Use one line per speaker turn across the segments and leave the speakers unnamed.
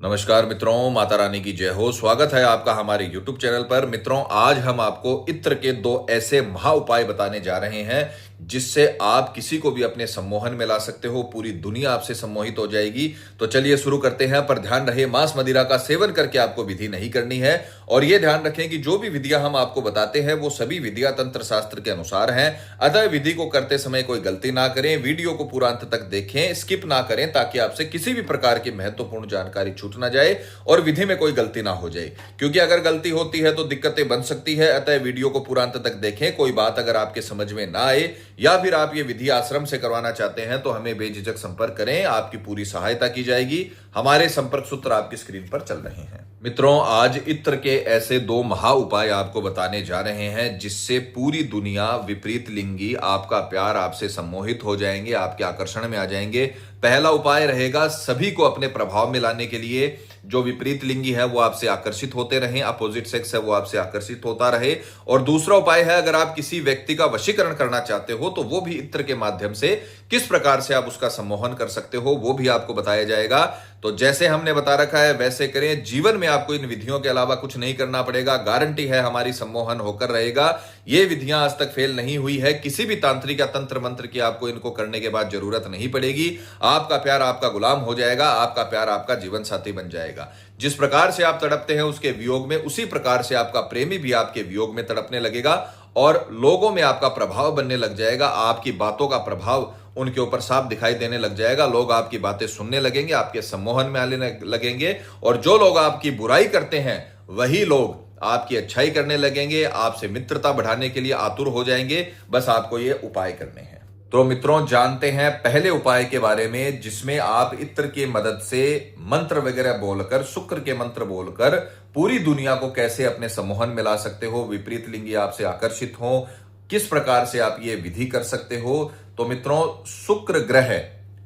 नमस्कार मित्रों, माता रानी की जय हो। स्वागत है आपका हमारे YouTube चैनल पर। मित्रों, आज हम आपको इत्र के दो ऐसे महा उपाय बताने जा रहे हैं जिससे आप किसी को भी अपने सम्मोहन में ला सकते हो। पूरी दुनिया आपसे सम्मोहित हो जाएगी। तो चलिए शुरू करते हैं। पर ध्यान रहे, मांस मदिरा का सेवन करके आपको विधि नहीं करनी है। और यह ध्यान रखें कि जो भी विधियां हम आपको बताते हैं वो सभी विधियां तंत्र शास्त्र के अनुसार हैं। अतः विधि को करते समय कोई गलती ना करें। वीडियो को पूरा अंत तक देखें, स्किप ना करें, ताकि आपसे किसी भी प्रकार की महत्वपूर्ण जानकारी छूट ना जाए और विधि में कोई गलती ना हो जाए। क्योंकि अगर गलती होती है तो दिक्कतें बन सकती है। अतः वीडियो को पूरा अंत तक देखें। कोई बात अगर आपके समझ में ना आए या फिर आप ये विधि आश्रम से करवाना चाहते हैं तो हमें बेझिझक संपर्क करें। आपकी पूरी सहायता की जाएगी। हमारे संपर्क सूत्र आपकी स्क्रीन पर चल रहे हैं। मित्रों, आज इत्र के ऐसे दो महा उपाय आपको बताने जा रहे हैं जिससे पूरी दुनिया विपरीत लिंगी आपका प्यार आपसे सम्मोहित हो जाएंगे, आपके आकर्षण में आ जाएंगे। पहला उपाय रहेगा सभी को अपने प्रभाव में लाने के लिए। जो विपरीत लिंगी है वो आपसे आकर्षित होते रहें, अपोजिट सेक्स है वो आपसे आकर्षित होता रहे। और दूसरा उपाय है, अगर आप किसी व्यक्ति का वशीकरण करना चाहते हो तो वो भी इत्र के माध्यम से किस प्रकार से आप उसका सम्मोहन कर सकते हो वो भी आपको बताया जाएगा। तो जैसे हमने बता रखा है वैसे करें। जीवन में आपको इन विधियों के अलावा कुछ नहीं करना पड़ेगा। गारंटी है हमारी सम्मोहन होकर रहेगा। ये विधियां आज तक फेल नहीं हुई है। किसी भी तांत्रिक या तंत्र मंत्र की आपको इनको करने के बाद जरूरत नहीं पड़ेगी। आपका प्यार आपका गुलाम हो जाएगा, आपका प्यार आपका जीवन साथी बन जाएगा। जिस प्रकार से आप तड़पते हैं उसके वियोग में, उसी प्रकार से आपका प्रेमी भी आपके वियोग में तड़पने लगेगा और लोगों में आपका प्रभाव बनने लग जाएगा। आपकी बातों का प्रभाव उनके ऊपर साफ दिखाई देने लग जाएगा। लोग आपकी बातें सुनने लगेंगे, आपके सम्मोहन में आने लगेंगे। और जो लोग आपकी बुराई करते हैं वही लोग आपकी अच्छाई करने लगेंगे, आपसे मित्रता बढ़ाने के लिए आतुर हो जाएंगे। बस आपको ये उपाय करने हैं। तो मित्रों, जानते हैं पहले उपाय के बारे में, जिसमें आप इत्र की मदद से मंत्र वगैरह बोलकर, शुक्र के मंत्र बोलकर पूरी दुनिया को कैसे अपने सम्मोहन में ला सकते हो, विपरीत लिंगी आपसे आकर्षित हो, किस प्रकार से आप ये विधि कर सकते हो। तो मित्रों, शुक्र ग्रह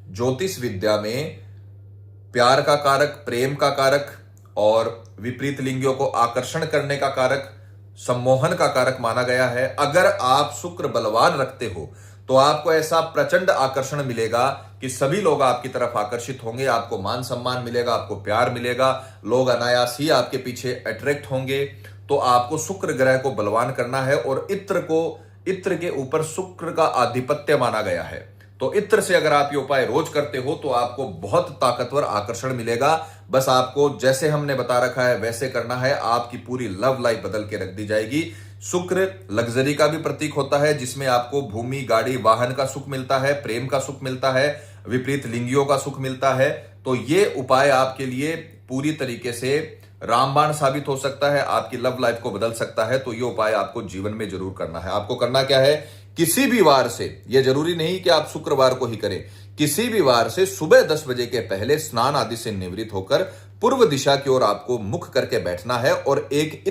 ज्योतिष विद्या में प्यार का कारक, प्रेम का कारक और विपरीत लिंगियों को आकर्षण करने का कारक, सम्मोहन का कारक माना गया है। अगर आप शुक्र बलवान रखते हो तो आपको ऐसा प्रचंड आकर्षण मिलेगा कि सभी लोग आपकी तरफ आकर्षित होंगे। आपको मान सम्मान मिलेगा, आपको प्यार मिलेगा, लोग अनायास ही आपके पीछे अट्रैक्ट होंगे। तो आपको शुक्र ग्रह को बलवान करना है। और इत्र के ऊपर शुक्र का आधिपत्य माना गया है। तो इत्र से अगर आप ये उपाय रोज करते हो तो आपको बहुत ताकतवर आकर्षण मिलेगा। बस आपको जैसे हमने बता रखा है वैसे करना है। आपकी पूरी लव लाइफ बदल के रख दी जाएगी। शुक्र लग्जरी का भी प्रतीक होता है, जिसमें आपको भूमि, गाड़ी, वाहन का सुख मिलता है, प्रेम का सुख मिलता है, विपरीत लिंगियों का सुख मिलता है। तो ये उपाय आपके लिए पूरी तरीके से रामबाण साबित हो सकता है, आपकी लव लाइफ को बदल सकता है। तो ये उपाय आपको जीवन में जरूर करना है। आपको करना क्या है, किसी भी वार से, यह जरूरी नहीं कि आप शुक्रवार को ही करें, किसी भी वार से सुबह 10 बजे के पहले स्नान आदि से निवृत्त होकर पूर्व दिशा की ओर आपको मुख करके बैठना है और एक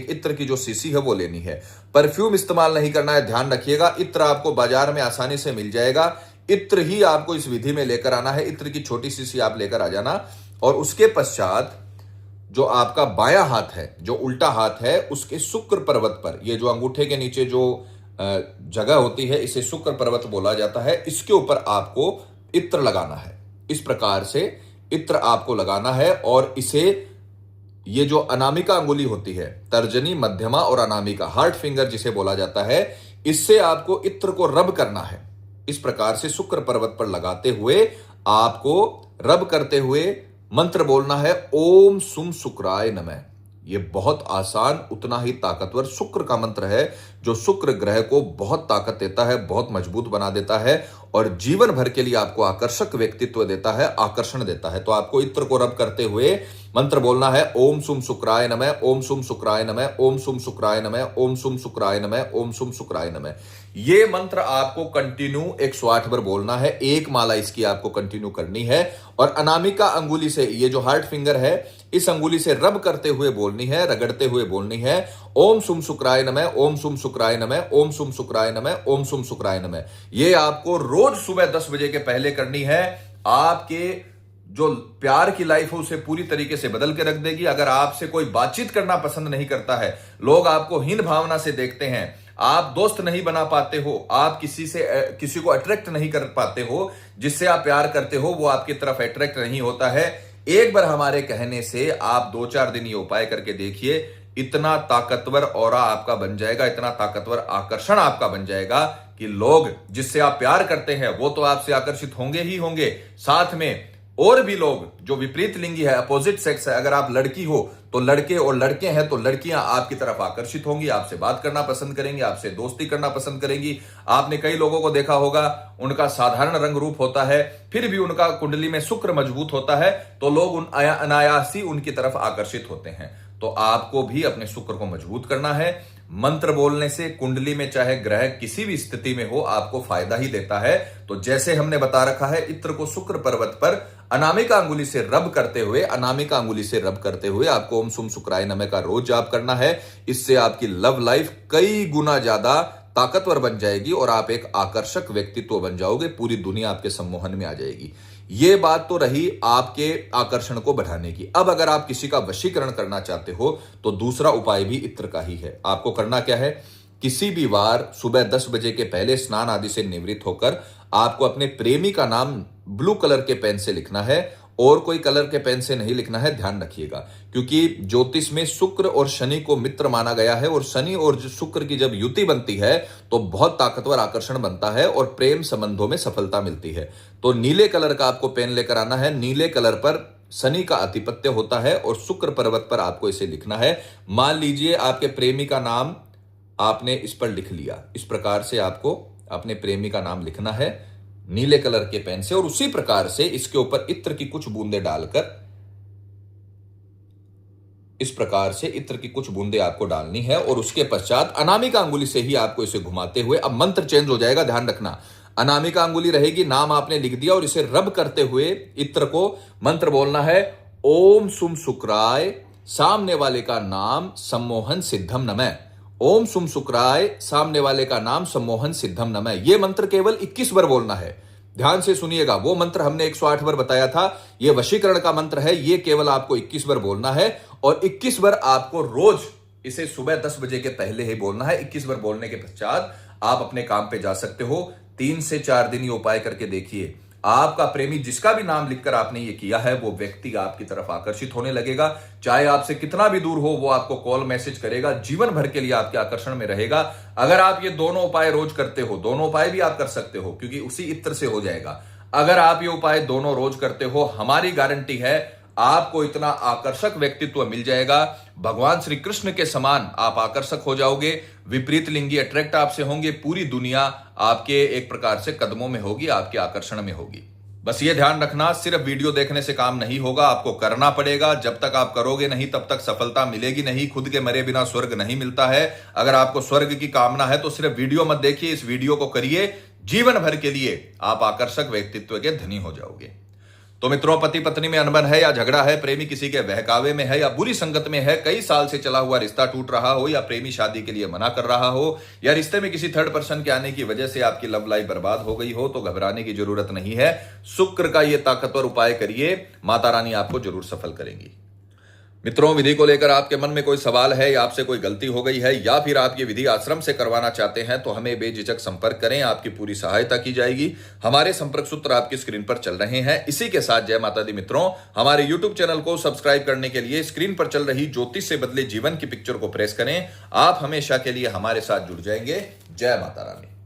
इत्र की जो शीशी है वो लेनी है। परफ्यूम इस्तेमाल नहीं करना है, ध्यान रखिएगा। इत्र आपको बाजार में आसानी से मिल जाएगा। इत्र ही आपको इस विधि में लेकर आना है। इत्र की छोटी शीशी आप लेकर आ जाना। और उसके पश्चात जो आपका बायां हाथ है, जो उल्टा हाथ है, उसके शुक्र पर्वत पर, ये जो अंगूठे के नीचे जो जगह होती है, इसे शुक्र पर्वत बोला जाता है, इसके ऊपर आपको इत्र लगाना है। इस प्रकार से इत्र आपको लगाना है। और इसे, ये जो अनामिका अंगुली होती है, तर्जनी, मध्यमा और अनामिका, हार्ट फिंगर जिसे बोला जाता है, इससे आपको इत्र को रब करना है। इस प्रकार से शुक्र पर्वत पर लगाते हुए आपको रब करते हुए मंत्र बोलना है, ओम सुम शुक्राय नमः। ये बहुत आसान, उतना ही ताकतवर शुक्र का मंत्र है, जो शुक्र ग्रह को बहुत ताकत देता है, बहुत मजबूत बना देता है और जीवन भर के लिए आपको आकर्षक व्यक्तित्व देता है, आकर्षण देता है। तो आपको इत्र को रब करते हुए मंत्र बोलना है, ओम सुम शुक्राय नमः, ओम सुम शुक्राय नमः, ओम सुम शुक्राय नमः, ओम सुम शुक्राय नमः, ओम सुम शुक्राय नमः। ये मंत्र आपको कंटिन्यू 108 बार बोलना है। एक माला इसकी आपको कंटिन्यू करनी है। और अनामिका अंगुली से, ये जो हार्ट फिंगर है, इस अंगुली से रब करते हुए बोलनी है, रगड़ते हुए बोलनी है, ओम सुम शुक्राय नमः, ओम सुम शुक्राय नमः, ओम सुम शुक्राय नमः, ओम सुम शुक्राय नमः। ये आपको रोज सुबह 10 बजे के पहले करनी है। आपके जो प्यार की लाइफ है उसे पूरी तरीके से बदल के रख देगी। अगर आपसे कोई बातचीत करना पसंद नहीं करता है, लोग आपको हीन भावना से देखते हैं, आप दोस्त नहीं बना पाते हो, आप किसी को अट्रैक्ट नहीं कर पाते हो, जिससे आप प्यार करते हो वो आपकी तरफ अट्रैक्ट नहीं होता है, एक बार हमारे कहने से आप 2-4 दिन ये उपाय करके देखिए, इतना ताकतवर ऑरा आपका बन जाएगा, इतना ताकतवर आकर्षण आपका बन जाएगा कि लोग जिससे आप प्यार करते हैं वो तो आपसे आकर्षित होंगे ही होंगे, साथ में और भी लोग जो विपरीत लिंगी है, अपोजिट सेक्स है, अगर आप लड़की हो तो लड़के और लड़के हैं तो लड़कियां आपकी तरफ आकर्षित होंगी, आपसे बात करना पसंद करेंगी, आपसे दोस्ती करना पसंद करेंगी। आपने कई लोगों को देखा होगा, उनका साधारण रंग रूप होता है, फिर भी उनका कुंडली में शुक्र मजबूत होता है, तो लोग अनायास ही उनकी तरफ आकर्षित होते हैं। तो आपको भी अपने शुक्र को मजबूत करना है। मंत्र बोलने से कुंडली में चाहे ग्रह किसी भी स्थिति में हो आपको फायदा ही देता है। तो जैसे हमने बता रखा है, इत्र को शुक्र पर्वत पर अनामिका अंगुली से रब करते हुए आपको ओम सुम शुक्राय नमः का रोज जाप करना है। इससे आपकी लव लाइफ कई गुना ज्यादा ताकतवर बन जाएगी और आप एक आकर्षक व्यक्तित्व बन जाओगे, पूरी दुनिया आपके सम्मोहन में आ जाएगी। ये बात तो रही आपके आकर्षण को बढ़ाने की। अब अगर आप किसी का वशीकरण करना चाहते हो तो दूसरा उपाय भी इत्र का ही है। आपको करना क्या है, किसी भी वार सुबह 10 बजे के पहले स्नान आदि से निवृत्त होकर आपको अपने प्रेमी का नाम ब्लू कलर के पेन से लिखना है और कोई कलर के पेन से नहीं लिखना है, ध्यान रखिएगा, क्योंकि ज्योतिष में शुक्र और शनि को मित्र माना गया है और शनि और शुक्र की जब युति बनती है तो बहुत ताकतवर आकर्षण बनता है और प्रेम संबंधों में सफलता मिलती है। तो नीले कलर का आपको पेन लेकर आना है। नीले कलर पर शनि का आधिपत्य होता है और शुक्र पर्वत पर आपको इसे लिखना है। मान लीजिए आपके प्रेमी का नाम आपने इस पर लिख लिया, इस प्रकार से आपको अपने प्रेमी का नाम लिखना है नीले कलर के पेन से और उसी प्रकार से इसके ऊपर इत्र की कुछ बूंदें डालकर, इस प्रकार से इत्र की कुछ बूंदें आपको डालनी है और उसके पश्चात अनामिका अंगुली से ही आपको इसे घुमाते हुए, अब मंत्र चेंज हो जाएगा, ध्यान रखना, अनामिका अंगुली रहेगी, नाम आपने लिख दिया और इसे रब करते हुए इत्र को मंत्र बोलना है, ओम सुम शुक्राय सामने वाले का नाम सम्मोहन सिद्धम नमः। ओम सुम शुक्राय सामने वाले का नाम सम्मोहन सिद्धम नमः। यह मंत्र केवल 21 बार बोलना है। ध्यान से सुनिएगा, वो मंत्र हमने 108 बार बताया था, यह वशीकरण का मंत्र है, यह केवल आपको 21 बार बोलना है और 21 बार आपको रोज इसे सुबह 10 बजे के पहले ही बोलना है। 21 बार बोलने के पश्चात आप अपने काम पे जा सकते हो। 3 से 4 दिन ये उपाय करके देखिए, आपका प्रेमी जिसका भी नाम लिखकर आपने ये किया है वो व्यक्ति आपकी तरफ आकर्षित होने लगेगा। चाहे आपसे कितना भी दूर हो वो आपको कॉल मैसेज करेगा, जीवन भर के लिए आपके आकर्षण में रहेगा। अगर आप ये दोनों उपाय रोज करते हो, दोनों उपाय भी आप कर सकते हो क्योंकि उसी इत्र से हो जाएगा। अगर आप ये उपाय दोनों रोज करते हो, हमारी गारंटी है आपको इतना आकर्षक व्यक्तित्व मिल जाएगा, भगवान श्री कृष्ण के समान आप आकर्षक हो जाओगे, विपरीत लिंगी अट्रैक्ट आपसे होंगे, पूरी दुनिया आपके एक प्रकार से कदमों में होगी, आपके आकर्षण में होगी। बस ये ध्यान रखना, सिर्फ वीडियो देखने से काम नहीं होगा, आपको करना पड़ेगा। जब तक आप करोगे नहीं तब तक सफलता मिलेगी नहीं। खुद के मरे बिना स्वर्ग नहीं मिलता है। अगर आपको स्वर्ग की कामना है तो सिर्फ वीडियो मत देखिए, इस वीडियो को करिए, जीवन भर के लिए आप आकर्षक व्यक्तित्व के धनी हो जाओगे। तो मित्रों, पति पत्नी में अनबन है या झगड़ा है, प्रेमी किसी के बहकावे में है या बुरी संगत में है, कई साल से चला हुआ रिश्ता टूट रहा हो या प्रेमी शादी के लिए मना कर रहा हो या रिश्ते में किसी थर्ड पर्सन के आने की वजह से आपकी लव लाइफ बर्बाद हो गई हो, तो घबराने की जरूरत नहीं है। शुक्र का यह ताकतवर उपाय करिए, माता रानी आपको जरूर सफल करेंगी। मित्रों, विधि को लेकर आपके मन में कोई सवाल है या आपसे कोई गलती हो गई है या फिर आप ये विधि आश्रम से करवाना चाहते हैं तो हमें बेझिझक संपर्क करें, आपकी पूरी सहायता की जाएगी। हमारे संपर्क सूत्र आपकी स्क्रीन पर चल रहे हैं। इसी के साथ जय माता दी मित्रों, हमारे यूट्यूब चैनल को सब्सक्राइब करने के लिए स्क्रीन पर चल रही ज्योतिष से बदले जीवन की पिक्चर को प्रेस करें। आप हमेशा के लिए हमारे साथ जुड़ जाएंगे। जय माता रानी।